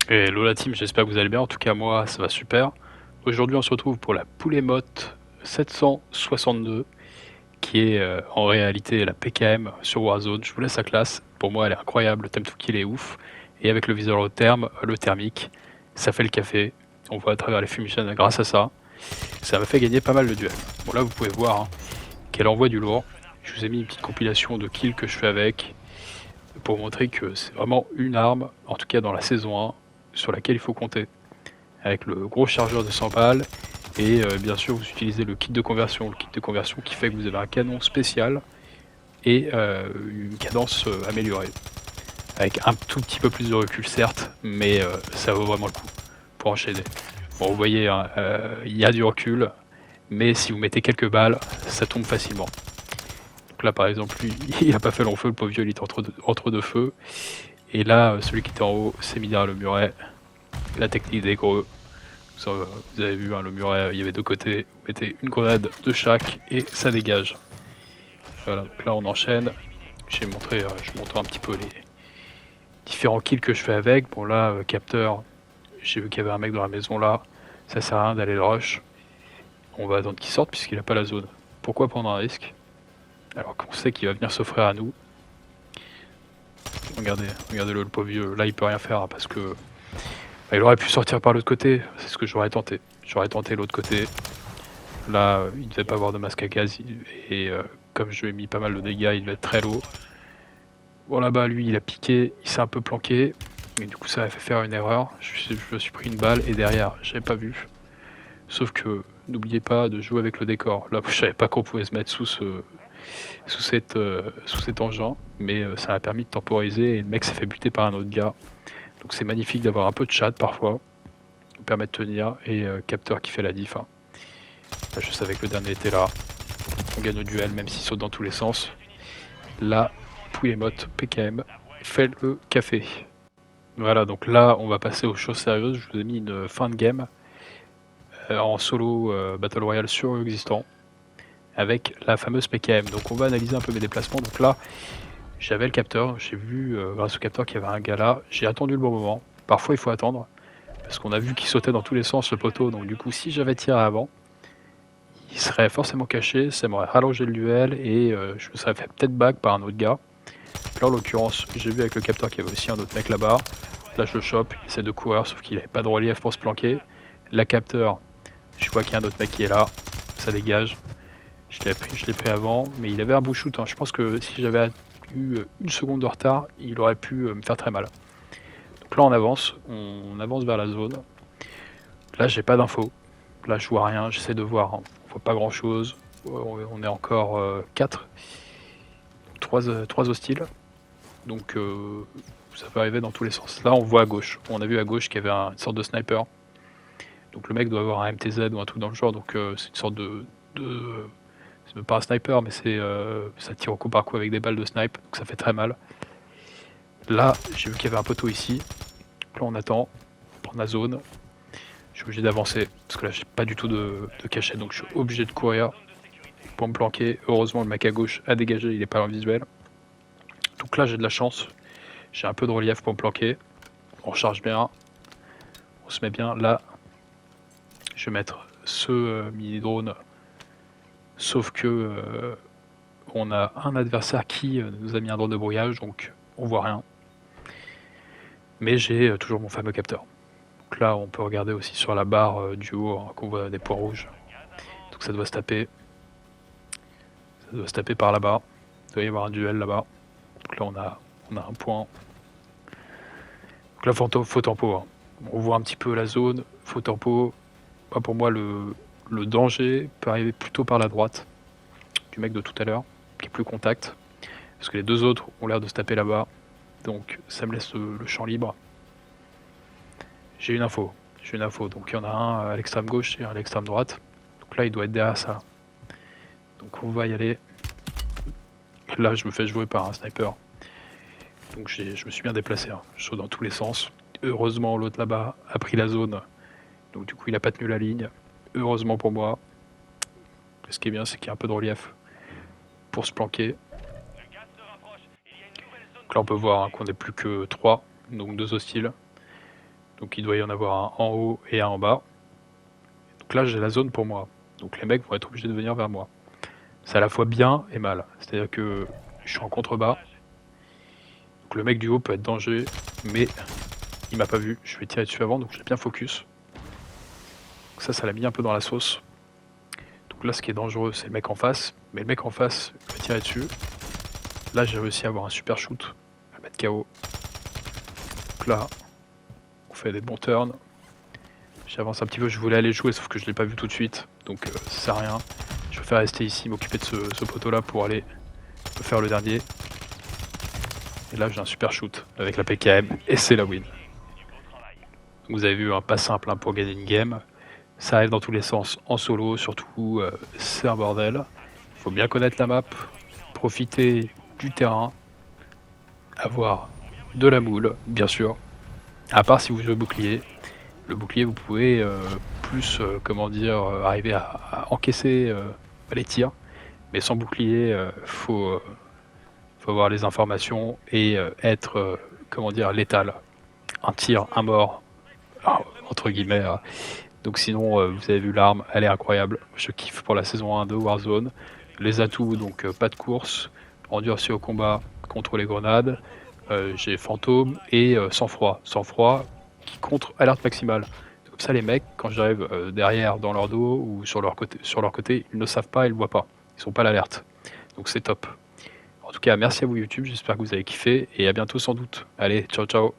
Hello la team, j'espère que vous allez bien. En tout cas, moi, ça va super. Aujourd'hui, on se retrouve pour la Poulet-Motte 762, qui est en réalité la PKM sur Warzone. Je vous laisse la classe. Pour moi, elle est incroyable. Le thème tout kill est ouf. Et avec le viseur au terme, le thermique, ça fait le café. On voit à travers les fumigènes grâce à ça. Ça m'a fait gagner pas mal de duels. Bon, là, vous pouvez voir qu'elle envoie du lourd. Je vous ai mis une petite compilation de kills que je fais avec pour montrer que c'est vraiment une arme, en tout cas dans la saison 1, sur laquelle il faut compter. Avec le gros chargeur de 100 balles et bien sûr vous utilisez le kit de conversion, qui fait que vous avez un canon spécial et une cadence améliorée avec un tout petit peu plus de recul certes, mais ça vaut vraiment le coup pour enchaîner. Bon, vous voyez, hein, il y a du recul, mais si vous mettez quelques balles, ça tombe facilement. Donc là par exemple lui, il a pas fait long feu, le pauvre vieux il était entre deux feux, et là celui qui était en haut s'est mis derrière le muret, la technique des gros. Vous avez vu, hein, le muret, il y avait deux côtés. Vous mettez une grenade de chaque et ça dégage. Voilà, donc là on enchaîne. Je montre un petit peu les différents kills que je fais avec. Bon là, capteur, j'ai vu qu'il y avait un mec dans la maison là. Ça sert à rien d'aller le rush. On va attendre qu'il sorte puisqu'il n'a pas la zone. Pourquoi prendre un risque alors qu'on sait qu'il va venir s'offrir à nous? Regardez le pauvre vieux. Là il peut rien faire hein, parce que il aurait pu sortir par l'autre côté. C'est ce que j'aurais tenté. J'aurais tenté l'autre côté. Là, il devait pas avoir de masque à gaz et comme je lui ai mis pas mal de dégâts, il devait être très low. Bon là-bas, lui, il a piqué, il s'est un peu planqué, et du coup ça a fait faire une erreur. Je me suis pris une balle et derrière, j'avais pas vu. Sauf que n'oubliez pas de jouer avec le décor. Là, je savais pas qu'on pouvait se mettre sous cet engin, mais ça a permis de temporiser et le mec s'est fait buter par un autre gars. Donc c'est magnifique d'avoir un peu de chat parfois, qui permet de tenir et capteur qui fait la diff. Hein. Là, je savais que le dernier était là. On gagne au duel même s'il saute dans tous les sens. Là, Pouillemotte, PKM, fait le café. Voilà, donc là, on va passer aux choses sérieuses. Je vous ai mis une fin de game en solo Battle Royale sur existant avec la fameuse PKM. Donc on va analyser un peu mes déplacements. Donc là, j'avais le capteur, j'ai vu grâce au capteur qu'il y avait un gars là. J'ai attendu le bon moment. Parfois, il faut attendre parce qu'on a vu qu'il sautait dans tous les sens le poteau. Donc du coup, si j'avais tiré avant, il serait forcément caché, ça m'aurait rallongé le duel et je me serais fait peut-être back par un autre gars. Là en l'occurrence, j'ai vu avec le capteur qu'il y avait aussi un autre mec là-bas. Là je le chope, il essaie de courir sauf qu'il n'avait pas de relief pour se planquer. La capteur, je vois qu'il y a un autre mec qui est là, ça dégage. Je l'ai pris avant, mais il avait un beau shoot. Hein. Je pense que si j'avais eu une seconde de retard, il aurait pu me faire très mal. Donc là on avance vers la zone. Là j'ai pas d'infos. Là je vois rien, j'essaie de voir. Hein. On voit pas grand chose. On est encore 4. 3 hostiles. Donc ça peut arriver dans tous les sens. Là on voit à gauche. On a vu à gauche qu'il y avait une sorte de sniper. Donc le mec doit avoir un MTZ ou un truc dans le genre. Donc c'est une sorte de c'est même pas un sniper, mais ça tire au coup par coup avec des balles de snipe. Donc ça fait très mal. Là j'ai vu qu'il y avait un poteau ici. Là on attend. On prend la zone. Je suis obligé d'avancer parce que là j'ai pas du tout de cachette. Donc je suis obligé de courir pour me planquer. Heureusement le mec à gauche a dégagé, il est pas en visuel. Donc là j'ai de la chance. J'ai un peu de relief pour me planquer. On charge bien. On se met bien là. Je vais mettre ce mini-drone. Sauf que on a un adversaire qui nous a mis un drone de brouillage, donc on voit rien. Mais j'ai toujours mon fameux capteur. Donc là, on peut regarder aussi sur la barre du haut hein, qu'on voit des points rouges. Donc ça doit se taper. Ça doit se taper par là-bas. Il doit y avoir un duel là-bas. Donc là, on a un point. Donc là, faut tempo. Hein. On voit un petit peu la zone. Faut tempo. Pour moi, le danger peut arriver plutôt par la droite du mec de tout à l'heure, qui est plus contact. Parce que les deux autres ont l'air de se taper là-bas. Donc ça me laisse le champ libre. J'ai une info. Donc il y en a un à l'extrême gauche et un à l'extrême droite. Donc là, il doit être derrière ça. Donc on va y aller. Là, je me fais jouer par un sniper. Donc je me suis bien déplacé. Hein. Je saute dans tous les sens. Heureusement, l'autre là-bas a pris la zone. Donc du coup, il n'a pas tenu la ligne. Heureusement pour moi. Ce qui est bien, c'est qu'il y a un peu de relief pour se planquer. Donc là, on peut voir hein, qu'on n'est plus que 3, donc 2 hostiles. Donc il doit y en avoir un en haut et un en bas. Donc là j'ai la zone pour moi. Donc les mecs vont être obligés de venir vers moi. C'est à la fois bien et mal. C'est-à-dire que je suis en contrebas. Donc le mec du haut peut être dangereux, mais il m'a pas vu. Je vais tirer dessus avant, donc j'ai bien focus. Donc ça l'a mis un peu dans la sauce. Donc là ce qui est dangereux c'est le mec en face. Mais le mec en face va tirer dessus. Là j'ai réussi à avoir un super shoot. À mettre KO. Donc là, on fait des bons turns. J'avance un petit peu, je voulais aller jouer sauf que je l'ai pas vu tout de suite. Donc ça sert à rien. Je préfère rester ici, m'occuper de ce poteau là pour aller faire le dernier. Et là j'ai un super shoot avec la PKM et c'est la win. Donc, vous avez vu, pas simple hein, pour gagner une game. Ça arrive dans tous les sens, en solo surtout, c'est un bordel. Il faut bien connaître la map, profiter du terrain, avoir de la moule, bien sûr. À part si vous jouez bouclier. Le bouclier, vous pouvez plus, comment dire, arriver à encaisser les tirs. Mais sans bouclier, faut avoir les informations et être, comment dire, létal. Un tir, un mort, entre guillemets. Donc sinon, vous avez vu l'arme, elle est incroyable. Je kiffe pour la saison 1 de Warzone. Les atouts, donc pas de course, endurci au combat contre les grenades. J'ai fantôme et sang-froid. Sang-froid qui contre alerte maximale. Comme ça, les mecs, quand j'arrive derrière dans leur dos ou sur leur côté, ils ne savent pas, ils ne voient pas. Ils sont pas à l'alerte. Donc c'est top. En tout cas, merci à vous YouTube, j'espère que vous avez kiffé et à bientôt sans doute. Allez, ciao ciao.